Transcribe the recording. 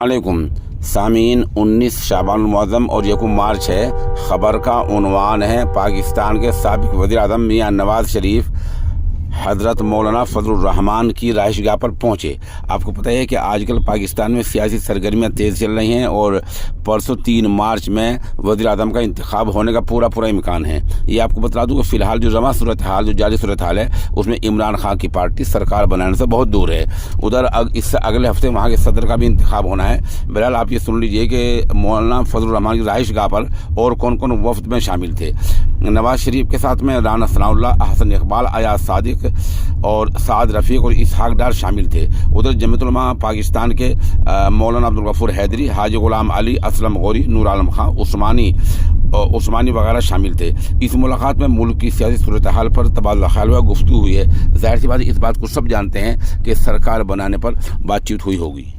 अलैकुम सामीन 19 शाबानुल मुअज़्ज़म और यकुम मार्च है। ख़बर का उन्वान है पाकिस्तान के साबिक़ वज़ीर आज़म मियाँ नवाज़ शरीफ हज़रत मौलाना फ़ज़लुर रहमान की रहायशगाह पर पहुँचे। आपको पता है कि आजकल पाकिस्तान में सियासी सरगर्मियाँ तेज़ चल रही हैं और परसों 3 मार्च में वज़ीर आज़म का इंतखाब होने का पूरा इम्कान है। ये आपको बता दूँ कि फ़िलहाल जो रवा सूरत हाल, जो जारी सूरत हाल है, उसमें इमरान खान की पार्टी सरकार बनाने से बहुत दूर है। उधर इससे अगले हफ्ते वहाँ के सदर का भी इंतखाब होना है। बहरहाल आप ये सुन लीजिए कि मौलाना फ़ज़लुर रहमान की रहायशगाह पर और कौन कौन वफ्द में शामिल थे। नवाज़ शरीफ के साथ में राना सनाउल्लाह, अहसन इकबाल, अयाज सादिक और साद रफ़ीक और इसहाक डार शामिल थे। उधर जमीयत उलमा पाकिस्तान के मौलाना अब्दुल गफूर हैदरी, हाजी गुलाम अली, असलम गौरी, नूर आलम खां, उस्मानी वगैरह शामिल थे। इस मुलाकात में मुल्क की सियासी सूरत हाल पर तबादला ख्याल हुआ, गुफ्तगू हुई है। ज़ाहिर सी बात, इस बात को सब जानते हैं कि सरकार बनाने पर बातचीत हुई होगी।